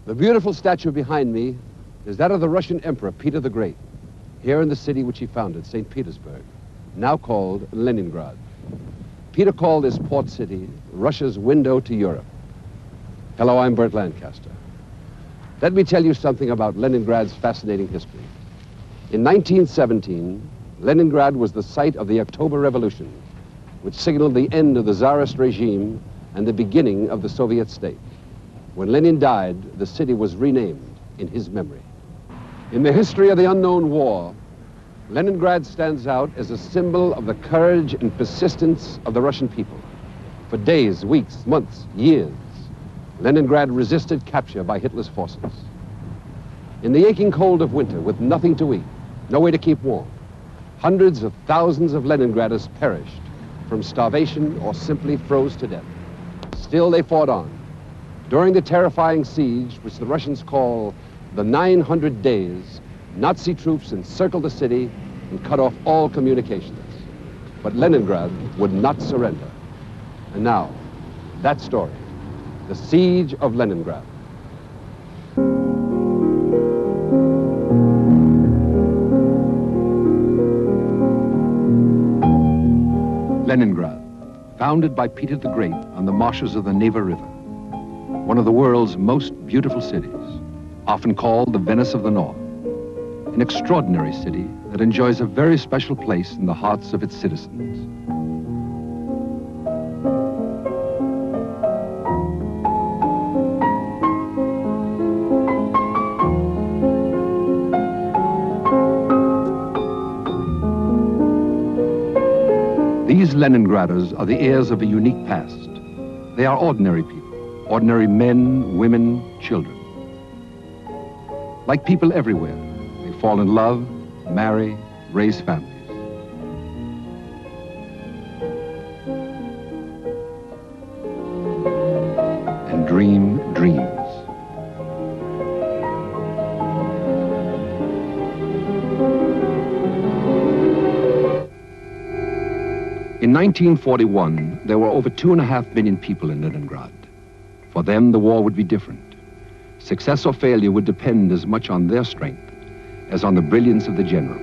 The beautiful statue behind me is that of the Russian Emperor Peter the Great, here in the city which he founded, St. Petersburg, now called Leningrad. Peter called this port city Russia's window to Europe. Hello, I'm Burt Lancaster. Let me tell you something about Leningrad's fascinating history. In 1917, Leningrad was the site of the October Revolution, which signaled the end of the Tsarist regime and the beginning of the Soviet state. When Lenin died, the city was renamed in his memory. In the history of the unknown war, Leningrad stands out as a symbol of the courage and persistence of the Russian people. For days, weeks, months, years, Leningrad resisted capture by Hitler's forces. In the aching cold of winter, with nothing to eat, no way to keep warm, hundreds of thousands of Leningraders perished from starvation or simply froze to death. Still, they fought on. During the terrifying siege, which the Russians call the 900 days, Nazi troops encircled the city and cut off all communications. But Leningrad would not surrender. And now, that story, the siege of Leningrad. Leningrad, founded by Peter the Great on the marshes of the Neva River, one of the world's most beautiful cities, often called the Venice of the North, an extraordinary city that enjoys a very special place in the hearts of its citizens. These Leningraders are the heirs of a unique past. They are ordinary people, ordinary men, women, children. Like people everywhere, they fall in love, marry, raise families. And dream dreams. In 1941, there were over 2.5 million people in Leningrad. For them, the war would be different. Success or failure would depend as much on their strength as on the brilliance of the generals.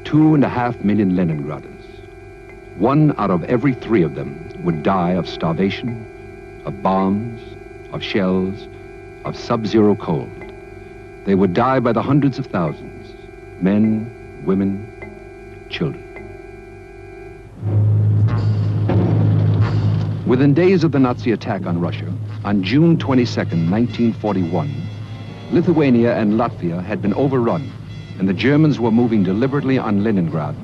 2.5 million Leningraders. 1 out of every 3 of them would die of starvation, of bombs, of shells, of sub-zero cold. They would die by the hundreds of thousands, men, women, children. Within days of the Nazi attack on Russia, on June 22nd, 1941, Lithuania and Latvia had been overrun, and the Germans were moving deliberately on Leningrad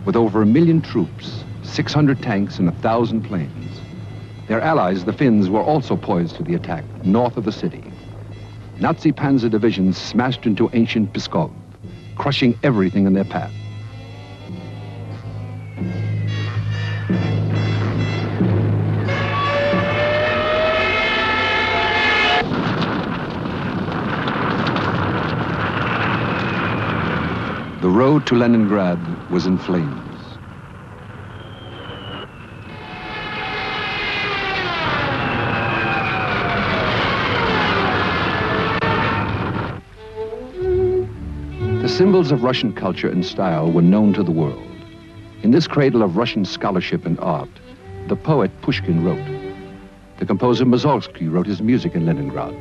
with over 1 million troops, 600 tanks, and 1,000 planes. Their allies, the Finns, were also poised for the attack north of the city. Nazi panzer divisions smashed into ancient Pskov, crushing everything in their path. The road to Leningrad was in flames. The symbols of Russian culture and style were known to the world. In this cradle of Russian scholarship and art, the poet Pushkin wrote. The composer Mussorgsky wrote his music in Leningrad.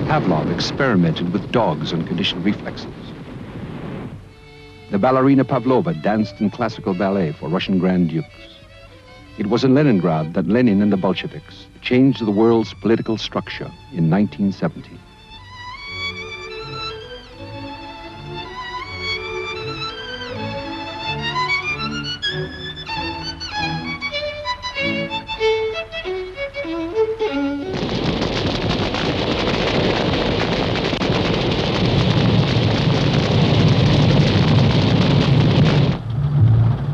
Pavlov experimented with dogs and conditioned reflexes. The ballerina Pavlova danced in classical ballet for Russian Grand Dukes. It was in Leningrad that Lenin and the Bolsheviks changed the world's political structure in 1917.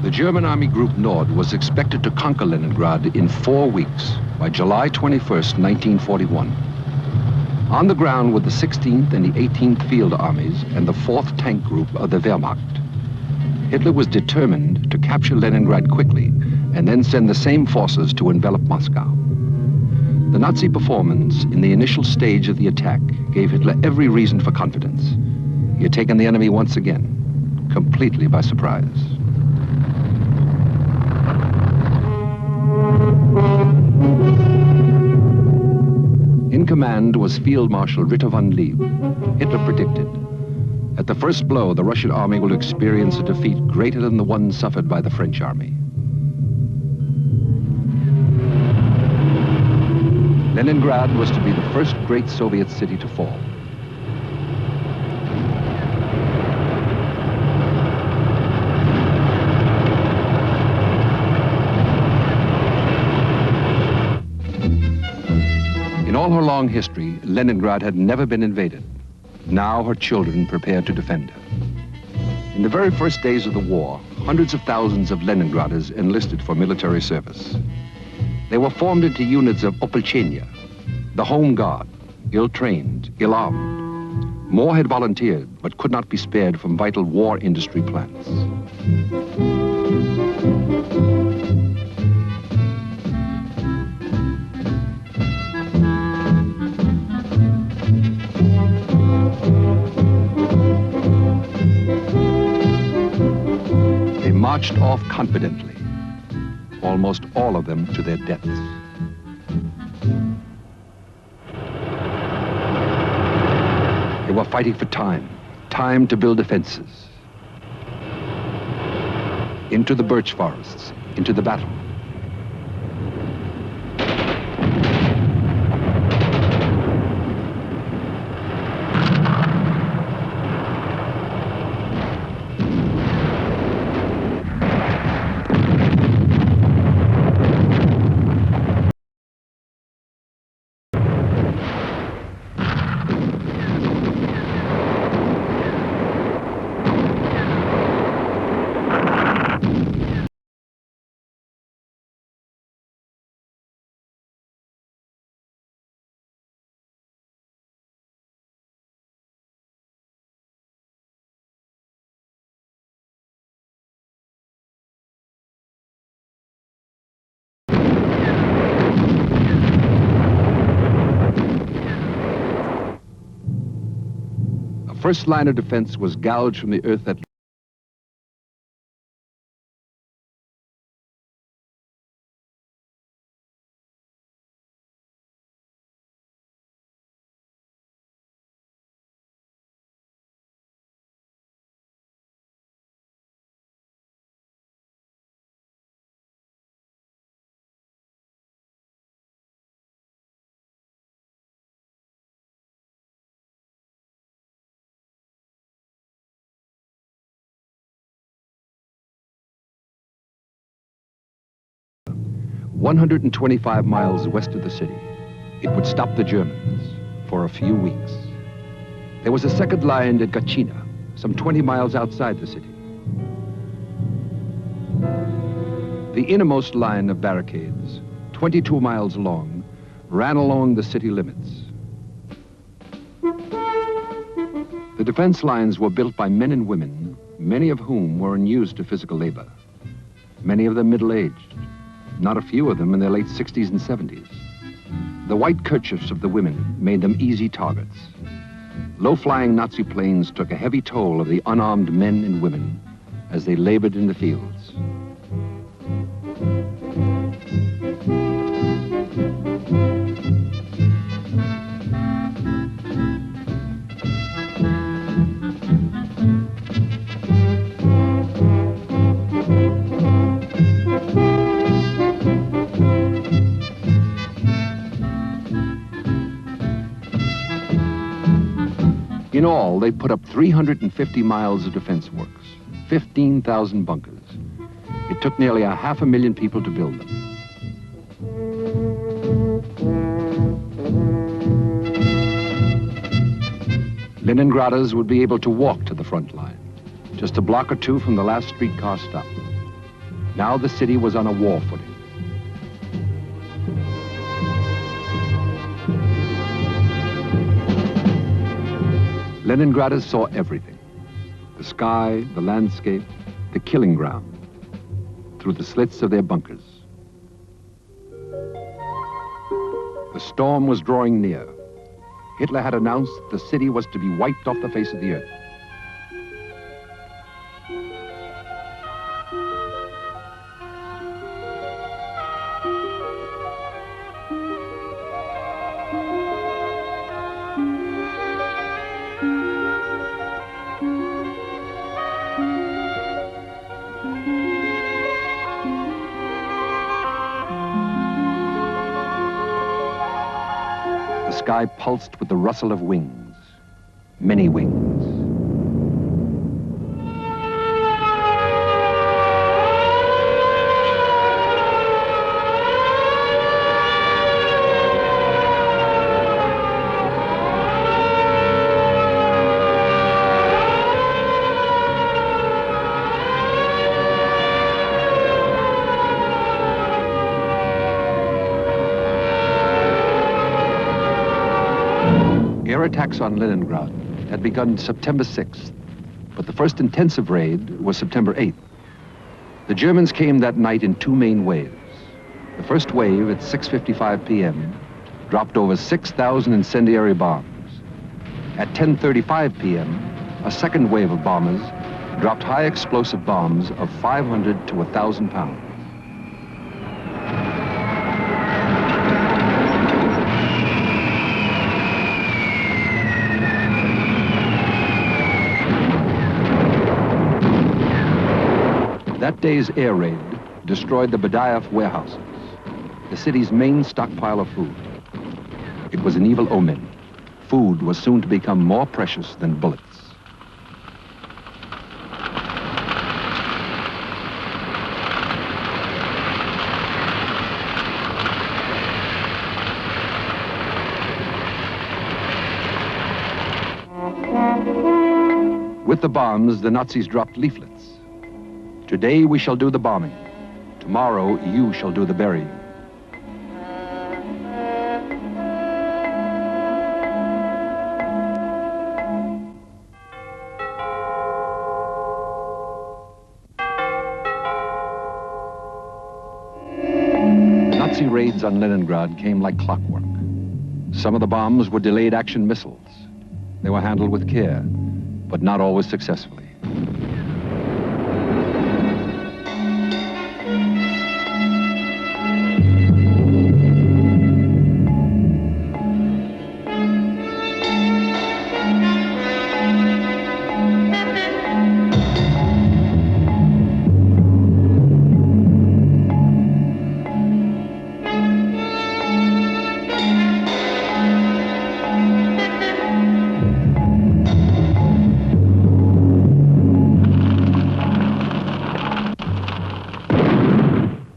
The German Army Group Nord was expected to conquer Leningrad in 4 weeks by July 21st, 1941. On the ground were the 16th and the 18th Field Armies and the 4th Tank Group of the Wehrmacht. Hitler was determined to capture Leningrad quickly and then send the same forces to envelop Moscow. The Nazi performance in the initial stage of the attack gave Hitler every reason for confidence. He had taken the enemy once again, completely by surprise. In command was Field Marshal Ritter von Lieb. Hitler predicted, at the first blow, the Russian army will experience a defeat greater than the one suffered by the French army. Leningrad was to be the first great Soviet city to fall. In all her long history, Leningrad had never been invaded. Now her children prepared to defend her. In the very first days of the war, hundreds of thousands of Leningraders enlisted for military service. They were formed into units of Opolchenia, the Home Guard, ill-trained, ill-armed. More had volunteered, but could not be spared from vital war industry plants. They marched off confidently, almost all of them to their deaths. They were fighting for time to build defenses. Into the birch forests, into the battle. First line of defense was gouged from the earth at ...125 miles west of the city. It would stop the Germans for a few weeks. There was a second line at Gachina, some 20 miles outside the city. The innermost line of barricades, 22 miles long, ran along the city limits. The defense lines were built by men and women, many of whom were unused to physical labor. Many of them middle-aged. Not a few of them in their late 60s and 70s. The white kerchiefs of the women made them easy targets. Low-flying Nazi planes took a heavy toll of the unarmed men and women as they labored in the fields. In all, they put up 350 miles of defense works, 15,000 bunkers. It took nearly 500,000 people to build them. Leningraders would be able to walk to the front line, just a block or two from the last streetcar stop. Now the city was on a war footing. Leningraders saw everything. The sky, the landscape, the killing ground, through the slits of their bunkers. The storm was drawing near. Hitler had announced that the city was to be wiped off the face of the earth. The sky pulsed with the rustle of wings, many wings. Air attacks on Leningrad had begun September 6th, but the first intensive raid was September 8th. The Germans came that night in two main waves. The first wave at 6:55 p.m. dropped over 6,000 incendiary bombs. At 10:35 p.m., a second wave of bombers dropped high explosive bombs of 500 to 1,000 pounds. That day's air raid destroyed the Badaev warehouses, the city's main stockpile of food. It was an evil omen. Food was soon to become more precious than bullets. With the bombs, the Nazis dropped leaflets. Today we shall do the bombing. Tomorrow you shall do the burying. The Nazi raids on Leningrad came like clockwork. Some of the bombs were delayed action missiles. They were handled with care, but not always successfully.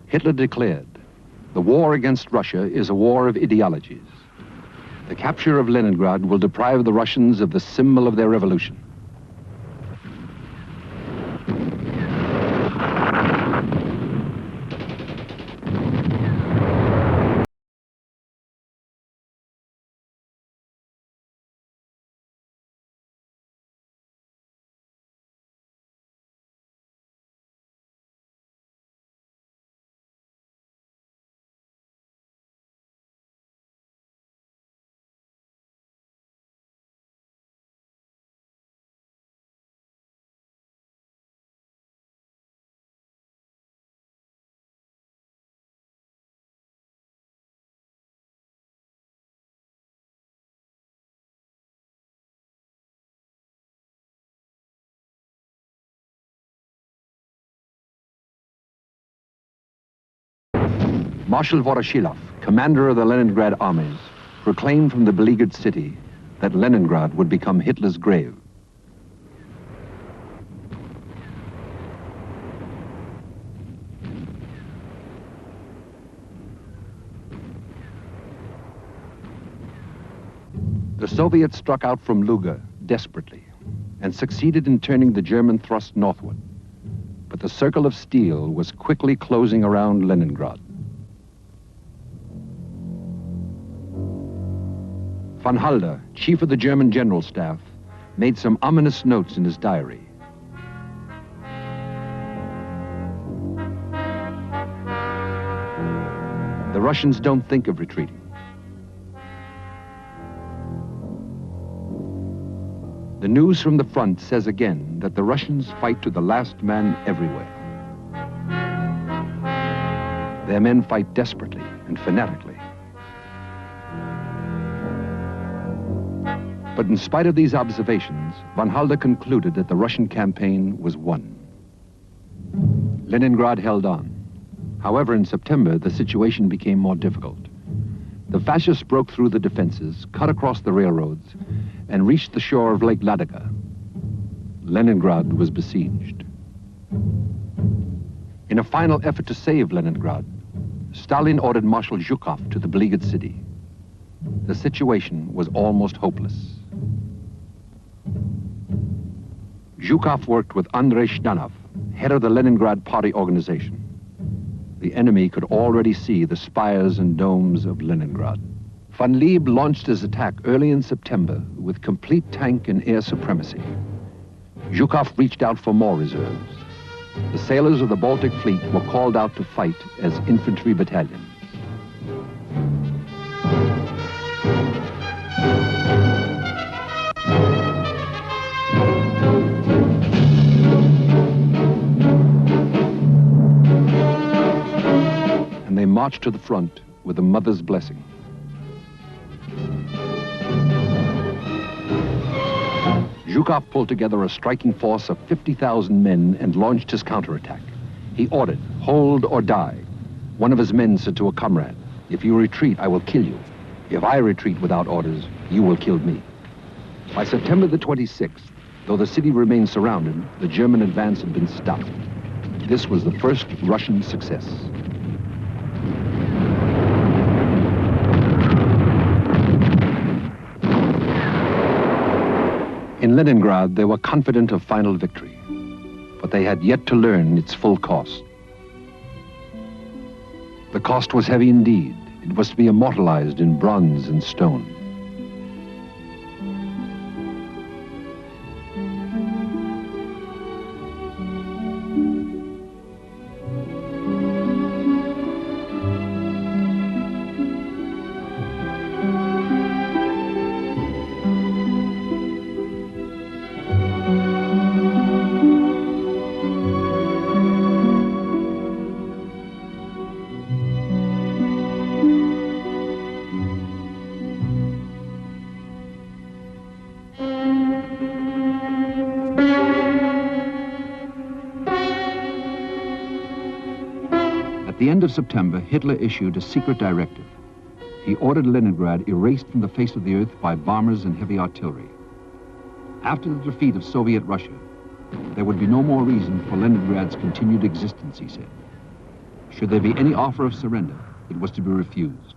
Hitler declared, the war against Russia is a war of ideologies. The capture of Leningrad will deprive the Russians of the symbol of their revolution. Marshal Voroshilov, commander of the Leningrad armies, proclaimed from the beleaguered city that Leningrad would become Hitler's grave. The Soviets struck out from Luga desperately and succeeded in turning the German thrust northward. But the circle of steel was quickly closing around Leningrad. Von Halder, chief of the German general staff, made some ominous notes in his diary. The Russians don't think of retreating. The news from the front says again that the Russians fight to the last man everywhere. Their men fight desperately and fanatically. But in spite of these observations, von Halder concluded that the Russian campaign was won. Leningrad held on. However, in September, the situation became more difficult. The fascists broke through the defenses, cut across the railroads, and reached the shore of Lake Ladoga. Leningrad was besieged. In a final effort to save Leningrad, Stalin ordered Marshal Zhukov to the beleaguered city. The situation was almost hopeless. Zhukov worked with Andrei Zhdanov, head of the Leningrad Party organization. The enemy could already see the spires and domes of Leningrad. Von Lieb launched his attack early in September with complete tank and air supremacy. Zhukov reached out for more reserves. The sailors of the Baltic Fleet were called out to fight as infantry battalions. And they marched to the front with a mother's blessing. Zhukov pulled together a striking force of 50,000 men and launched his counterattack. He ordered, "Hold or die." One of his men said to a comrade, "If you retreat, I will kill you. If I retreat without orders, you will kill me." By September the 26th, though the city remained surrounded, the German advance had been stopped. This was the first Russian success. In Leningrad, they were confident of final victory, but they had yet to learn its full cost. The cost was heavy indeed. It was to be immortalized in bronze and stone. At the end of September, Hitler issued a secret directive. He ordered Leningrad erased from the face of the earth by bombers and heavy artillery. After the defeat of Soviet Russia, there would be no more reason for Leningrad's continued existence, he said. Should there be any offer of surrender, it was to be refused.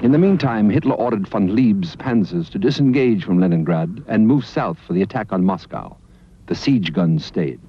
In the meantime, Hitler ordered von Lieb's panzers to disengage from Leningrad and move south for the attack on Moscow. The siege guns stayed.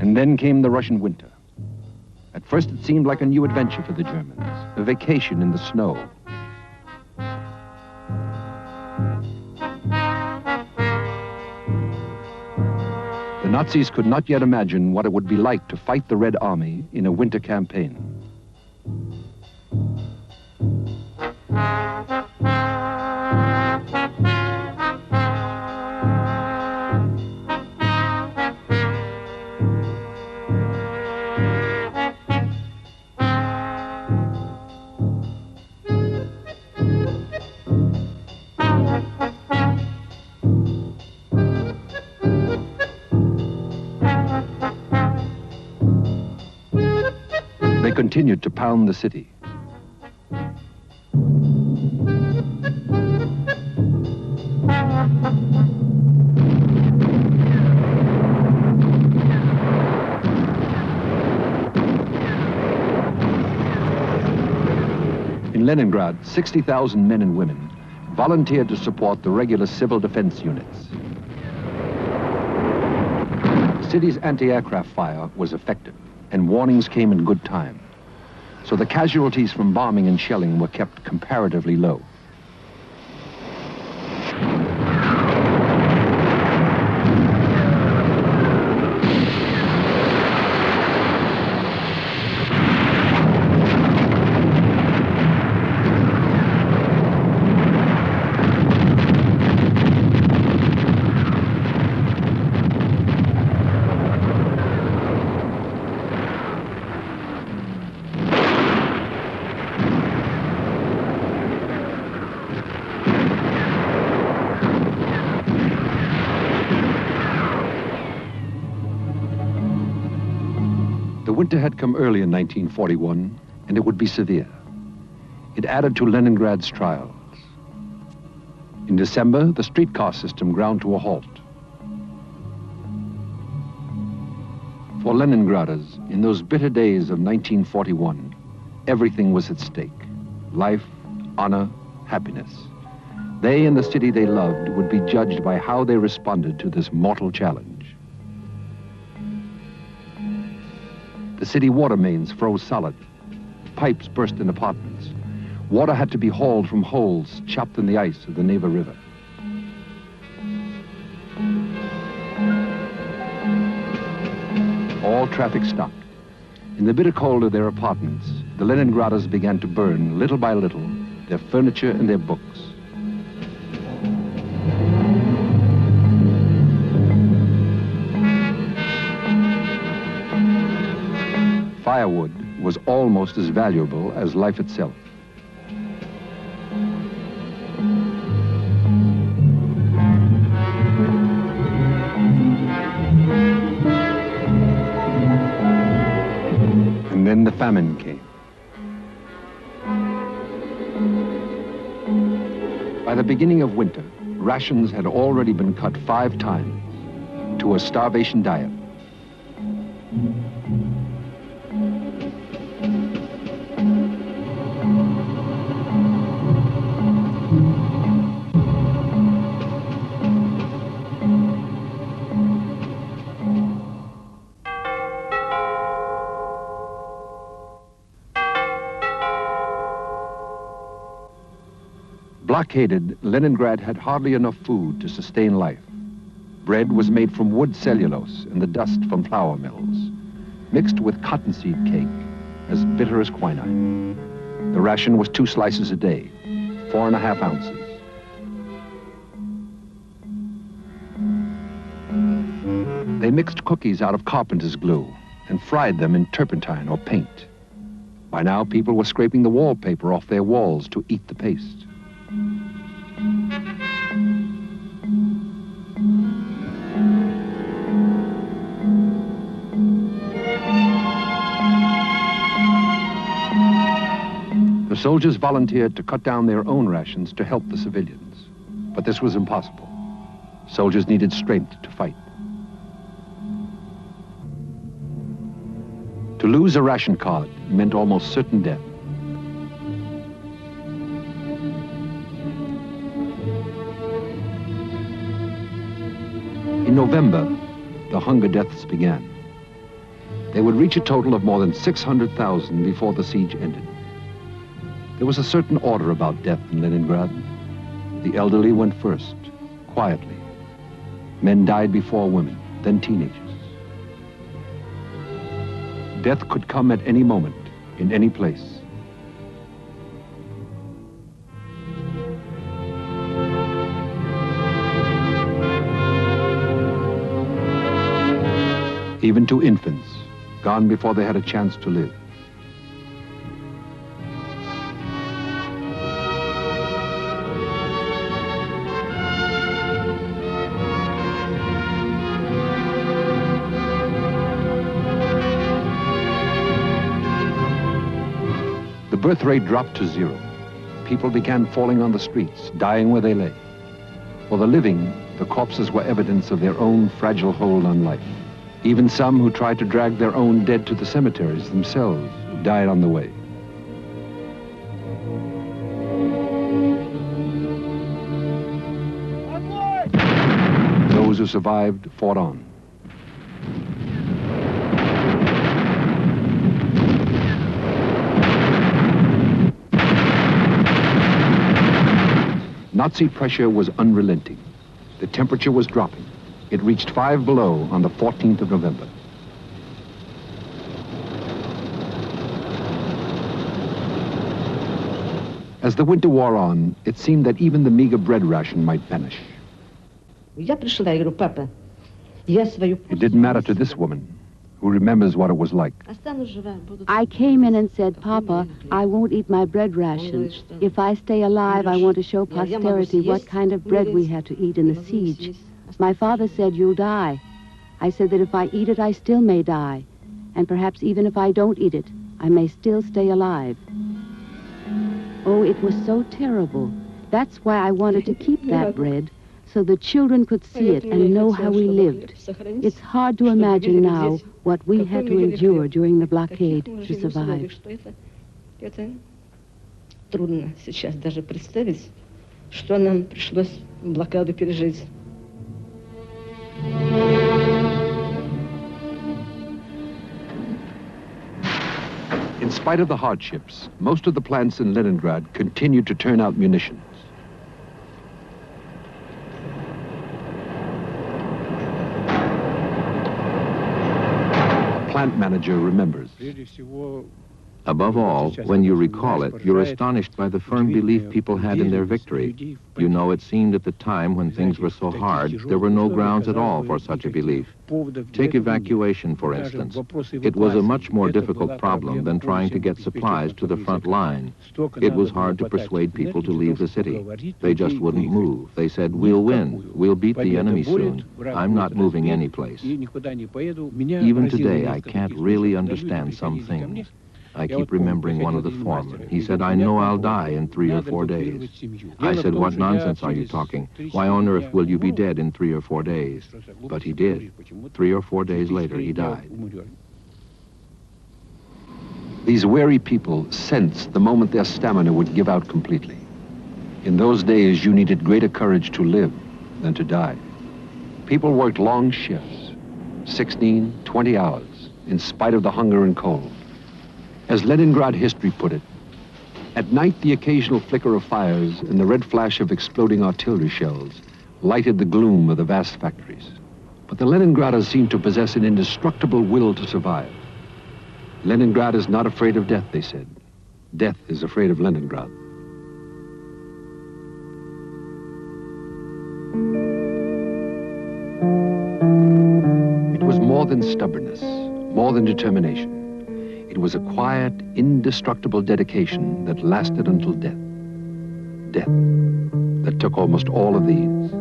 And then came the Russian winter. At first it seemed like a new adventure for the Germans, a vacation in the snow. The Nazis could not yet imagine what it would be like to fight the Red Army in a winter campaign. They continued to pound the city. In Leningrad, 60,000 men and women volunteered to support the regular civil defense units. The city's anti-aircraft fire was effective, and warnings came in good time. So the casualties from bombing and shelling were kept comparatively low. The winter had come early in 1941, and it would be severe. It added to Leningrad's trials. In December, the streetcar system ground to a halt. For Leningraders, in those bitter days of 1941, everything was at stake. Life, honor, happiness. They and the city they loved would be judged by how they responded to this mortal challenge. The city water mains froze solid. Pipes burst in apartments. Water had to be hauled from holes chopped in the ice of the Neva River. All traffic stopped. In the bitter cold of their apartments, the Leningraders began to burn, little by little, their furniture and their books. Firewood was almost as valuable as life itself. And then the famine came. By the beginning of winter, rations had already been cut 5 times to a starvation diet. Blockaded, Leningrad had hardly enough food to sustain life. Bread was made from wood cellulose and the dust from flour mills, mixed with cottonseed cake, as bitter as quinine. The ration was 2 slices a day, 4½ ounces. They mixed cookies out of carpenter's glue and fried them in turpentine or paint. By now, people were scraping the wallpaper off their walls to eat the paste. The soldiers volunteered to cut down their own rations to help the civilians. But this was impossible. Soldiers needed strength to fight. To lose a ration card meant almost certain death. In November, the hunger deaths began. They would reach a total of more than 600,000 before the siege ended. There was a certain order about death in Leningrad. The elderly went first, quietly. Men died before women, then teenagers. Death could come at any moment, in any place. Even to infants, gone before they had a chance to live. The birth rate dropped to 0. People began falling on the streets, dying where they lay. For the living, the corpses were evidence of their own fragile hold on life. Even some who tried to drag their own dead to the cemeteries themselves died on the way. who survived fought on. Nazi pressure was unrelenting. The temperature was dropping. It reached 5 below on the 14th of November. As the winter wore on, it seemed that even the meager bread ration might vanish. It didn't matter to this woman, who remembers what it was like. I came in and said, Papa, I won't eat my bread ration. If I stay alive, I want to show posterity what kind of bread we had to eat in the siege. My father said, you'll die. I said that if I eat it, I still may die. And perhaps even if I don't eat it, I may still stay alive. Oh, it was so terrible. That's why I wanted to keep that bread, so the children could see it and know how we lived. It's hard to imagine now what we had to endure during the blockade to survive. Трудно сейчас даже представить, что нам пришлось блокаду пережить. In spite of the hardships, most of the plants in Leningrad continued to turn out munitions. A plant manager remembers. Above all, when you recall it, you're astonished by the firm belief people had in their victory. You know, it seemed at the time when things were so hard, there were no grounds at all for such a belief. Take evacuation, for instance. It was a much more difficult problem than trying to get supplies to the front line. It was hard to persuade people to leave the city. They just wouldn't move. They said, we'll win. We'll beat the enemy soon. I'm not moving any place. Even today, I can't really understand some things. I keep remembering one of the foremen. He said, I know I'll die in 3 or 4 days. I said, what nonsense are you talking? Why on earth will you be dead in 3 or 4 days? But he did. 3 or 4 days later, he died. These weary people sensed the moment their stamina would give out completely. In those days, you needed greater courage to live than to die. People worked long shifts, 16, 20 hours, in spite of the hunger and cold. As Leningrad history put it, at night the occasional flicker of fires and the red flash of exploding artillery shells lighted the gloom of the vast factories. But the Leningraders seemed to possess an indestructible will to survive. Leningrad is not afraid of death, they said. Death is afraid of Leningrad. It was more than stubbornness, more than determination. It was a quiet, indestructible dedication that lasted until death. Death that took almost all of these.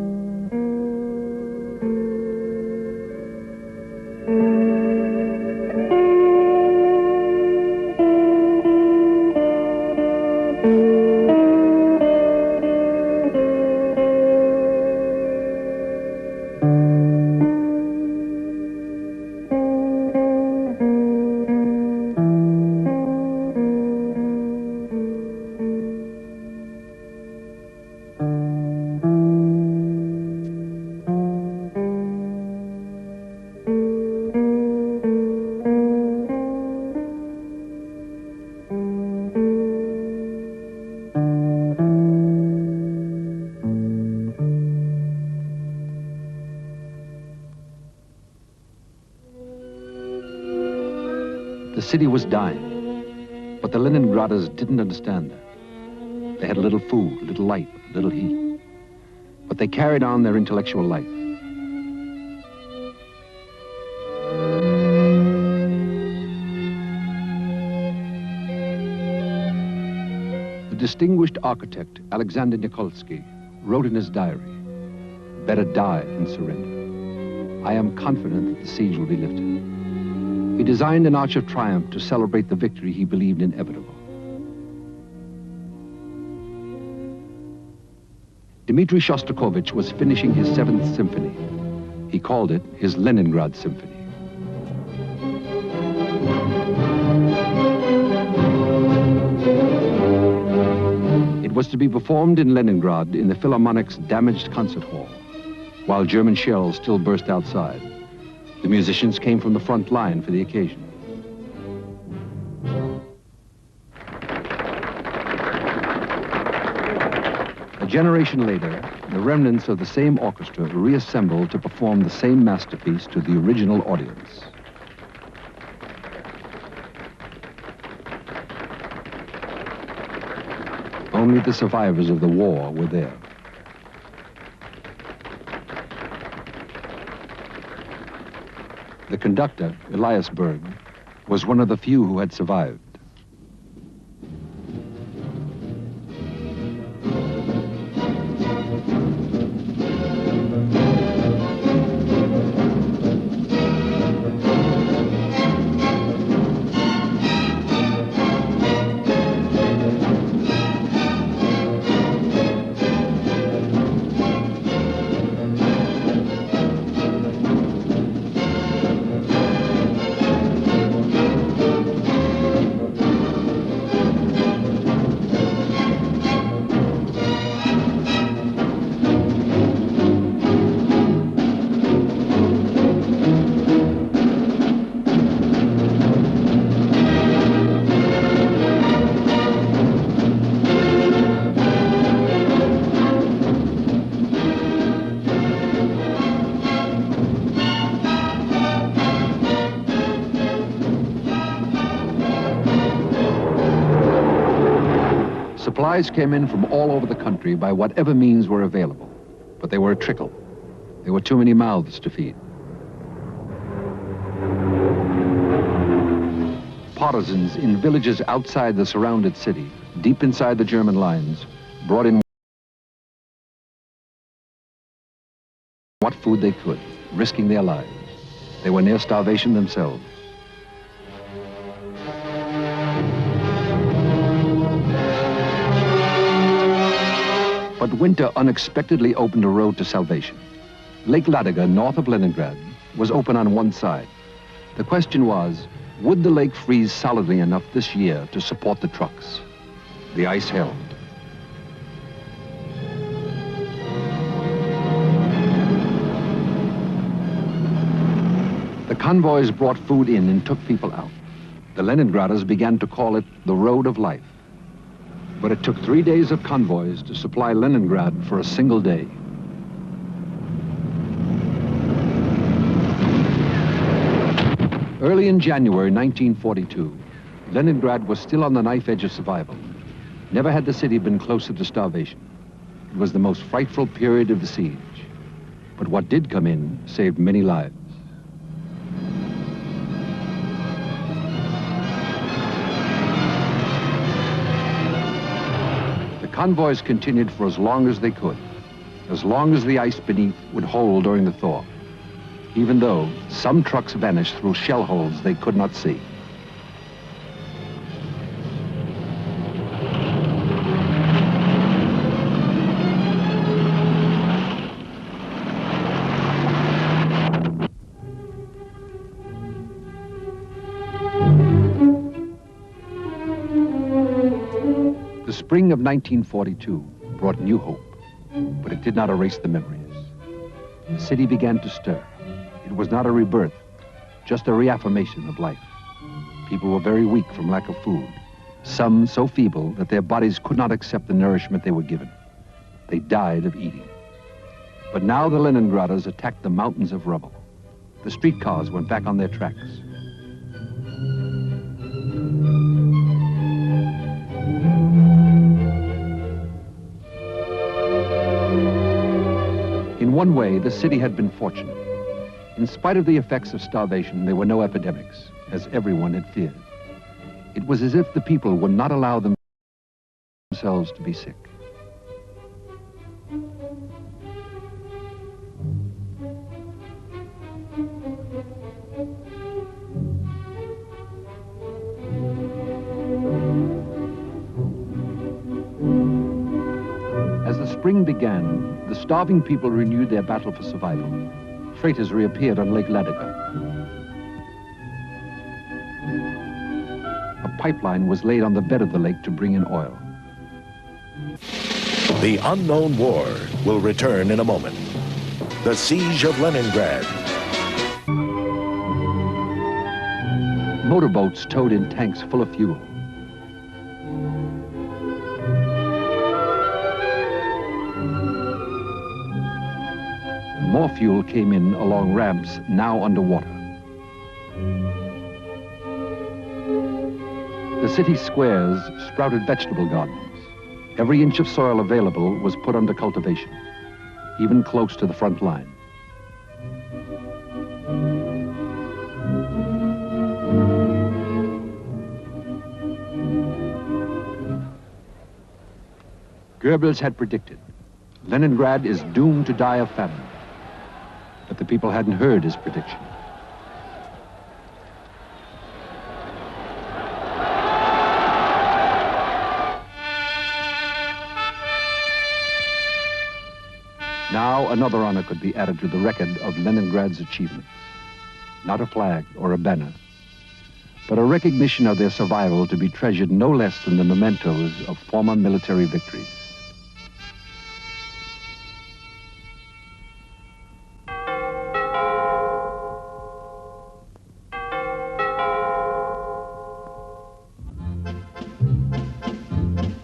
The city was dying, but the Leningraders didn't understand that. They had little food, little light, little heat, but they carried on their intellectual life. The distinguished architect, Alexander Nikolsky, wrote in his diary, "Better die than surrender. I am confident that the siege will be lifted." He designed an Arch of Triumph to celebrate the victory he believed inevitable. Dmitri Shostakovich was finishing his 7th symphony. He called it his Leningrad Symphony. It was to be performed in Leningrad in the Philharmonic's damaged concert hall. while German shells still burst outside. The musicians came from the front line for the occasion. A generation later, the remnants of the same orchestra reassembled to perform the same masterpiece to the original audience. Only the survivors of the war were there. The conductor, Elias Berg, was one of the few who had survived. Supplies came in from all over the country by whatever means were available, but they were a trickle. There were too many mouths to feed. Partisans in villages outside the surrounded city, deep inside the German lines, brought in what food they could, risking their lives. They were near starvation themselves. But winter unexpectedly opened a road to salvation. Lake Ladoga, north of Leningrad, was open on one side. The question was, would the lake freeze solidly enough this year to support the trucks? The ice held. The convoys brought food in and took people out. The Leningraders began to call it the Road of Life. But it took 3 days of convoys to supply Leningrad for a single day. Early in January 1942, Leningrad was still on the knife edge of survival. Never had the city been closer to starvation. It was the most frightful period of the siege. But what did come in saved many lives. Convoys continued for as long as they could, as long as the ice beneath would hold during the thaw, even though some trucks vanished through shell holes they could not see. The spring of 1942 brought new hope, but it did not erase the memories. The city began to stir. It was not a rebirth, just a reaffirmation of life. People were very weak from lack of food, some so feeble that their bodies could not accept the nourishment they were given. They died of eating. But now the Leningraders attacked the mountains of rubble. The streetcars went back on their tracks. In one way, the city had been fortunate. In spite of the effects of starvation, there were no epidemics, as everyone had feared. It was as if the people would not allow themselves to be sick. As the spring began, the starving people renewed their battle for survival. Freighters reappeared on Lake Ladoga. A pipeline was laid on the bed of the lake to bring in oil. The unknown war will return in a moment. The Siege of Leningrad. Motorboats towed in tanks full of fuel. More fuel came in along ramps now underwater. The city squares sprouted vegetable gardens. Every inch of soil available was put under cultivation, even close to the front line. Goebbels had predicted, Leningrad is doomed to die of famine. But the people hadn't heard his prediction. Now another honor could be added to the record of Leningrad's achievements. Not a flag or a banner, but a recognition of their survival to be treasured no less than the mementos of former military victories.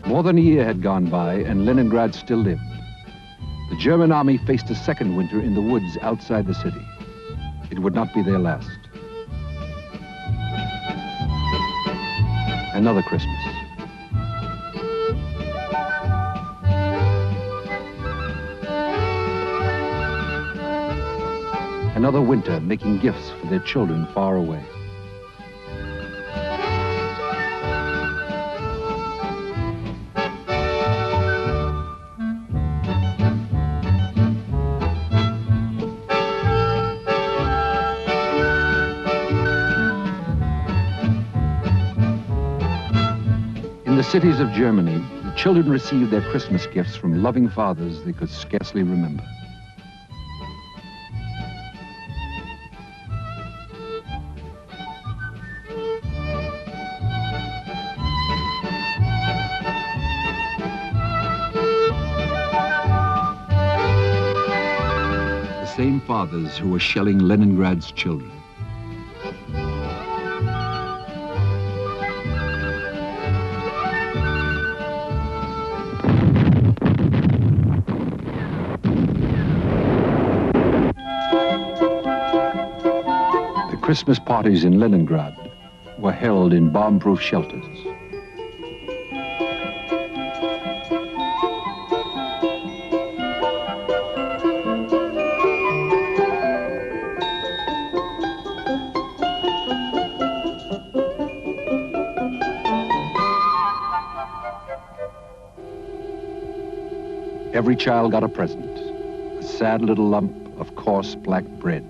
More than a year had gone by, and Leningrad still lived. The German army faced a second winter in the woods outside the city. It would not be their last. Another Christmas. Another winter making gifts for their children far away. In the cities of Germany, the children received their Christmas gifts from loving fathers they could scarcely remember. The same fathers who were shelling Leningrad's children. Christmas parties in Leningrad were held in bomb-proof shelters. Every child got a present, a sad little lump of coarse black bread.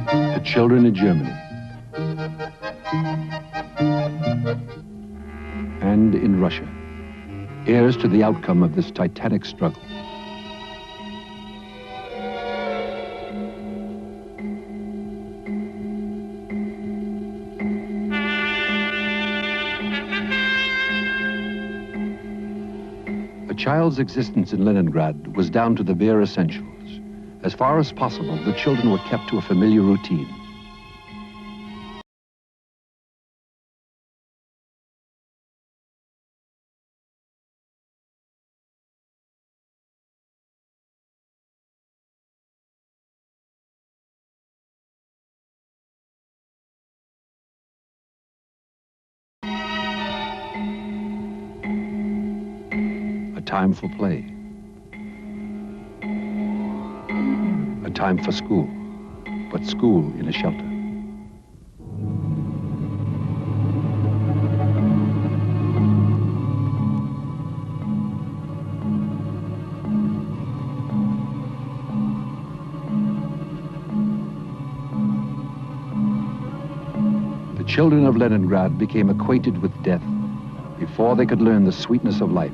The children in Germany and in Russia, heirs to the outcome of this titanic struggle. A child's existence in Leningrad was down to the bare essentials. As far as possible, the children were kept to a familiar routine. A time for play. A time for school, but school in a shelter. The children of Leningrad became acquainted with death before they could learn the sweetness of life.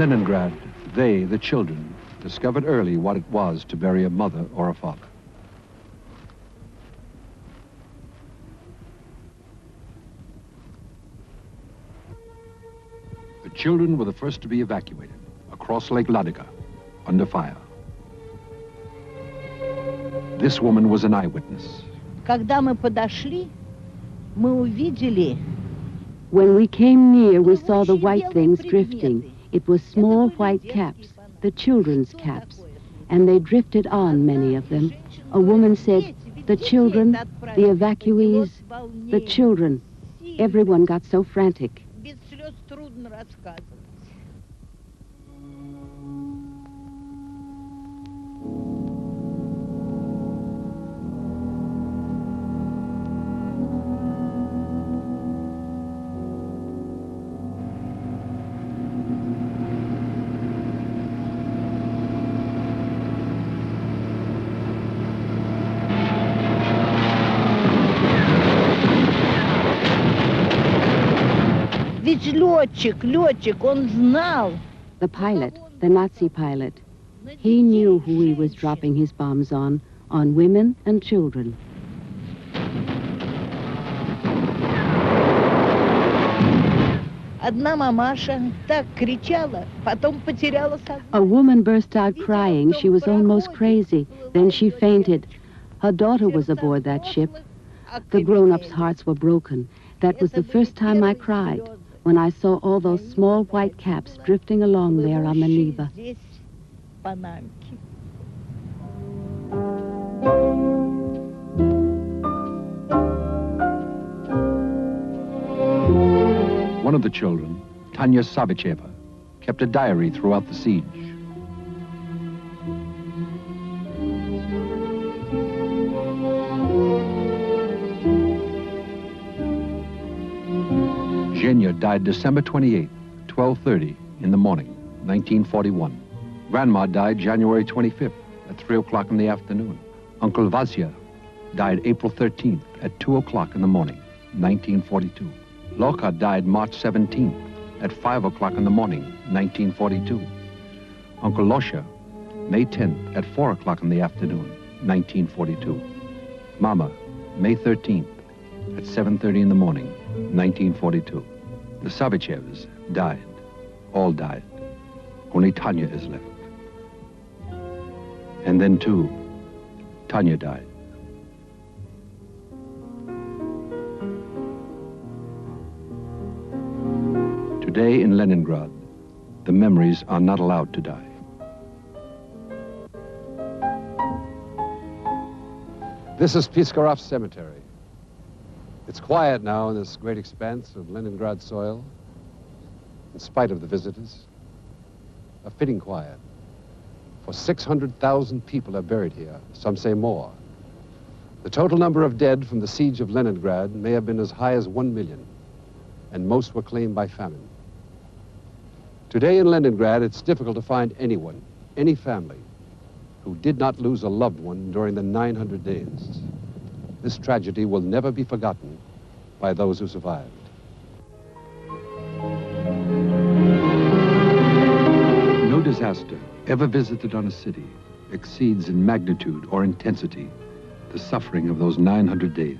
Leningrad, they, the children, discovered early what it was to bury a mother or a father. The children were the first to be evacuated across Lake Ladoga, under fire. This woman was an eyewitness. Когда мы подошли, мы увидели. When we came near, we saw the white things drifting. It was small white caps, the children's caps, and they drifted on, many of them. A woman said, "The children, the evacuees, the children." Everyone got so frantic. Без слез трудно рассказывать. Ведь летчик, он знал. The pilot, the Nazi pilot, he knew who he was dropping his bombs on women and children. Одна мамаша так кричала, потом потеряла сознание. A woman burst out crying. She was almost crazy. Then she fainted. Her daughter was aboard that ship. The grown-ups' hearts were broken. That was the first time I cried, when I saw all those small white caps drifting along there on the Neva. Здесь панамки. One of the children, Tanya Savicheva, kept a diary throughout the siege. Zhenya died December 28, 12:30 in the morning, 1941. Grandma died January 25th at 3 o'clock in the afternoon. Uncle Vasya died April 13th at 2 o'clock in the morning, 1942. Loka died March 17th at 5 o'clock in the morning, 1942. Uncle Losha, May 10th at 4 o'clock in the afternoon, 1942. Mama, May 13th at 7:30 in the morning, 1942. The Savichevs died. All died. Only Tanya is left. And then, too, Tanya died. Today in Leningrad, the memories are not allowed to die. This is Piskarov's cemetery. It's quiet now in this great expanse of Leningrad soil, in spite of the visitors. A fitting quiet, for 600,000 people are buried here, some say more. The total number of dead from the siege of Leningrad may have been as high as 1 million, and most were claimed by famine. Today in Leningrad, it's difficult to find anyone, any family, who did not lose a loved one during the 900 days. This tragedy will never be forgotten by those who survived. No disaster ever visited on a city exceeds in magnitude or intensity the suffering of those 900 days.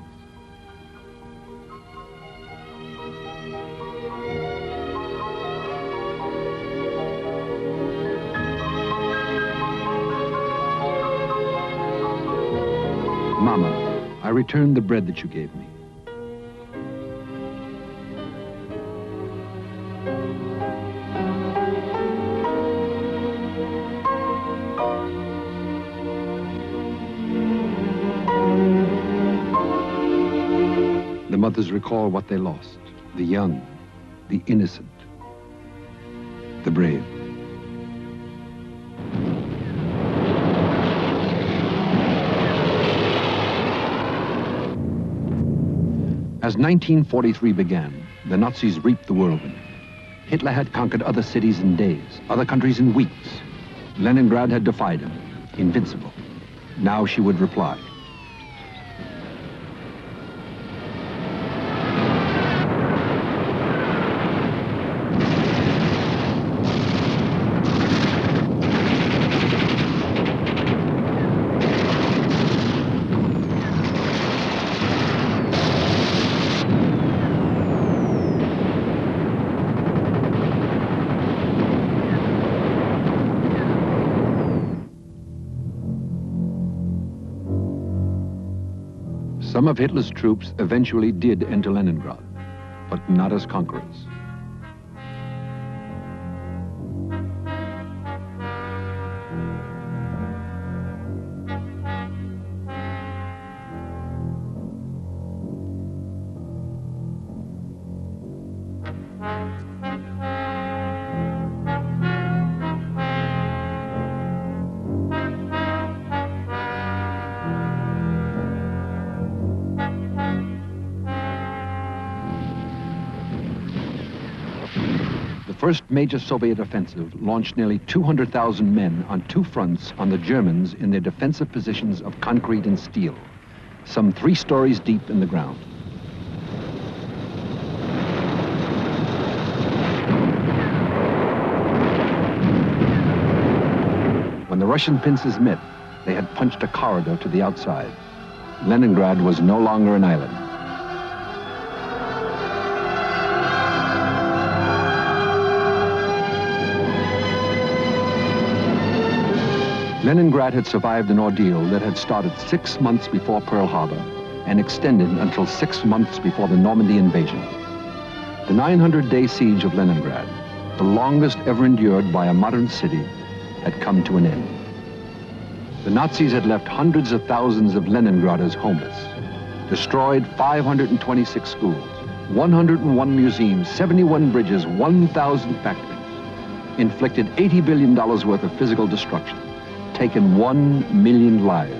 Mama, I returned the bread that you gave me. The mothers recall what they lost, the young, the innocent, the brave. As 1943 began, the Nazis reaped the whirlwind. Hitler had conquered other cities in days, other countries in weeks. Leningrad had defied him, invincible. Now she would reply. Some of Hitler's troops eventually did enter Leningrad, but not as conquerors. The first major Soviet offensive launched nearly 200,000 men on two fronts on the Germans in their defensive positions of concrete and steel, some 3 stories deep in the ground. When the Russian pincers met, they had punched a corridor to the outside. Leningrad was no longer an island. Leningrad had survived an ordeal that had started 6 months before Pearl Harbor and extended until 6 months before the Normandy invasion. The 900-day siege of Leningrad, the longest ever endured by a modern city, had come to an end. The Nazis had left hundreds of thousands of Leningraders homeless, destroyed 526 schools, 101 museums, 71 bridges, 1,000 factories, inflicted $80 billion worth of physical destruction, taken 1 million lives.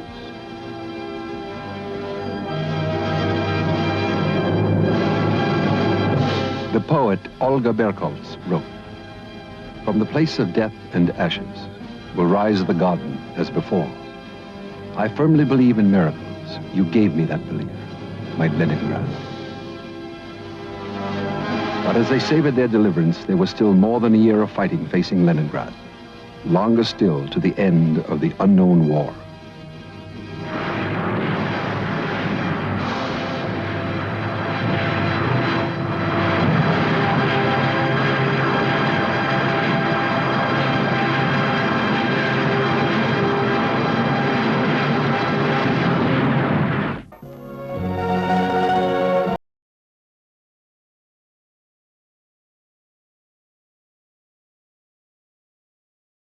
The poet Olga Berkowitz wrote, "From the place of death and ashes will rise the garden as before. I firmly believe in miracles. You gave me that belief, my Leningrad." But as they savored their deliverance, there was still more than a year of fighting facing Leningrad. Longer still to the end of the unknown war.